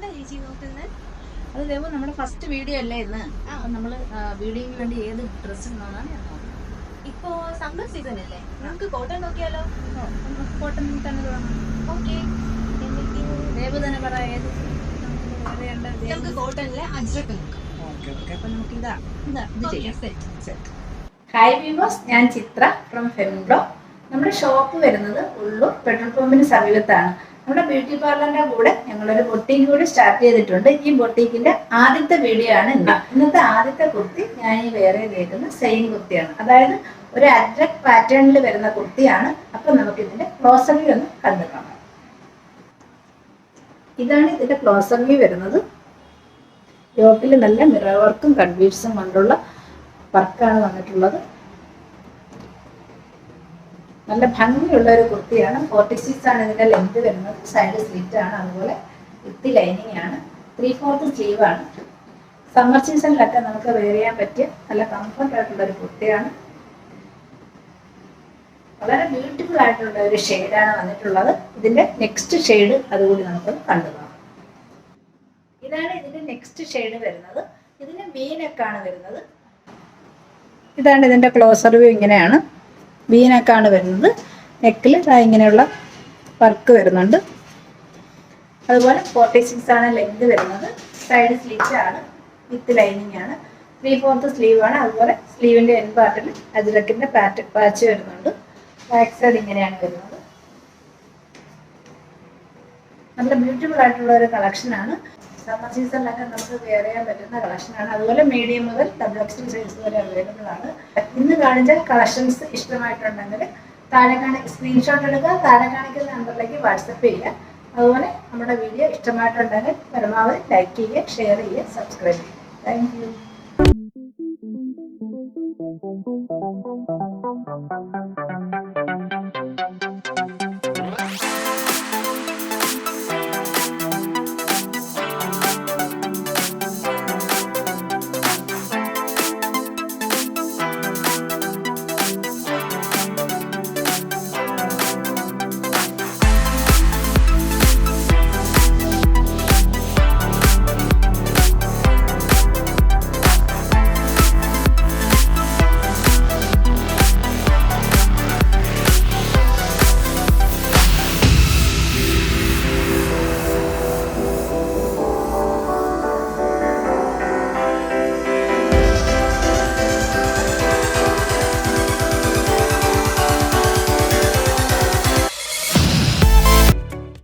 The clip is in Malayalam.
അത് ദേവു നമ്മുടെ ഫസ്റ്റ് വീഡിയോ അല്ലേ ഇന്ന്. അപ്പം നമ്മൾ വീഡിയോയ്ക്ക് വേണ്ടി ഏത് ഡ്രസ്സ് ഇടണമെന്നാണ് ഞാൻ നോക്കുന്നത്. ഇപ്പോ സമ്മർ സീസൺ അല്ലേ, നമുക്ക് കോട്ടൺ നോക്കിയാലോ? കോട്ടൺ തന്നെ വേണം. ഓക്കെ, ദേവു തന്നെ പറ ഏത് നമുക്ക് കോട്ടണിലെ അജ്രക്ക് നോക്കാം. ഓക്കെ ഓക്കെ, അപ്പം നമുക്ക് ഇത് ചെയ്യാം. സെറ്റ്. ഹായ് വ്യൂവേഴ്സ്, ഞാൻ ചിത്ര ഫ്രം ഫെമിബ്ലോ. നമ്മുടെ ഷോപ്പ് വരുന്നത് ഉള്ളൂർ പെട്രോൾ പമ്പിന് സമീപത്താണ്. നമ്മുടെ ബ്യൂട്ടി പാർലറിന്റെ കൂടെ ഞങ്ങളൊരു ബൊട്ടീക്ക് കൂടി സ്റ്റാർട്ട് ചെയ്തിട്ടുണ്ട്. ഈ ബൊട്ടീക്കിന്റെ ആദ്യത്തെ വീഡിയോ ആണ് ഇന്നത്തെ ആദ്യത്തെ കുർത്തി. ഞാൻ ഈ വേറെ തേക്കുന്ന സെയിം കുർത്തിയാണ്, അതായത് ഒരു അജ്രക് പാറ്റേണിൽ വരുന്ന കുർത്തിയാണ്. അപ്പൊ നമുക്ക് ഇതിന്റെ ക്ലോസർ വ്യൂ ഒന്ന് കണ്ടു കാണാം. ഇതാണ് ഇതിന്റെ ക്ലോസർ വ്യൂ വരുന്നത്. യോക്കിൽ നല്ല മിറർ വർക്കും കൺവീഴ്സും കൊണ്ടുള്ള വർക്കാണ് വന്നിട്ടുള്ളത്. നല്ല ഭംഗിയുള്ള ഒരു കുർത്തിയാണ്. 46 ആണ് ഇതിന്റെ ലെങ്ത് വരുന്നത്. സൈഡ് സ്ലിറ്റ് ആണ്, അതുപോലെ വിത്ത് ലൈനിങ് ആണ്. 3/4 സ്ലീവ് ആണ്. സമ്മർ സീസണിലൊക്കെ നമുക്ക് വെയർ ചെയ്യാൻ പറ്റിയ നല്ല കംഫർട്ട് ആയിട്ടുള്ള ഒരു കുർത്തിയാണ്. വളരെ ബ്യൂട്ടിഫുൾ ആയിട്ടുള്ള ഒരു ഷെയ്ഡാണ് വന്നിട്ടുള്ളത്. ഇതിന്റെ നെക്സ്റ്റ് ഷെയ്ഡ് അതുകൂടി നമുക്ക് കണ്ടുപോകാം. ഇതാണ് ഇതിന്റെ നെക്സ്റ്റ് ഷെയ്ഡ് വരുന്നത്. ഇതിന്റെ വീനെക്കാണ് വരുന്നത്. ഇതാണ് ഇതിന്റെ ക്ലോസർ വ്യൂ. ഇങ്ങനെയാണ് വീനെക്കാണ് വരുന്നത്. നെക്കിൽ ഇങ്ങനെയുള്ള വർക്ക് വരുന്നുണ്ട്. അതുപോലെ 46 ആണ് ലെങ്ത് വരുന്നത്. സൈഡ് സ്ലിറ്റ് ആണ്, വിത്ത് ലൈനിങ് ആണ്. 3/4 സ്ലീവ് ആണ്. അതുപോലെ സ്ലീവിന്റെ എൻ പാർട്ടിൽ അജ്രക്കിന്റെ പാച്ച് വരുന്നുണ്ട്. ബാക്ക് സൈഡ് ഇങ്ങനെയാണ് വരുന്നത്. നല്ല ബ്യൂട്ടിഫുൾ ആയിട്ടുള്ള ഒരു കളക്ഷനാണ്. സമ്മർ സീസണിലൊക്കെ നമുക്ക് വെയർ ചെയ്യാൻ പറ്റുന്ന കളക്ഷനാണ്. അതുപോലെ മീഡിയം മുതൽ XXL സൈസ് വരെ അവൈലബിൾ ആണ്. ഇന്ന് കാണിച്ച കളക്ഷൻസ് ഇഷ്ടമായിട്ടുണ്ടെങ്കിൽ താഴെ സ്ക്രീൻഷോട്ട് എടുക്കുക, താഴെ കാണിക്കുന്ന നമ്പറിലേക്ക് വാട്സപ്പ് ചെയ്യുക. അതുപോലെ നമ്മുടെ വീഡിയോ ഇഷ്ടമായിട്ടുണ്ടെങ്കിൽ പരമാവധി ലൈക്ക് ചെയ്യുക, ഷെയർ ചെയ്യുക, സബ്സ്ക്രൈബ് ചെയ്യുക. Thank you.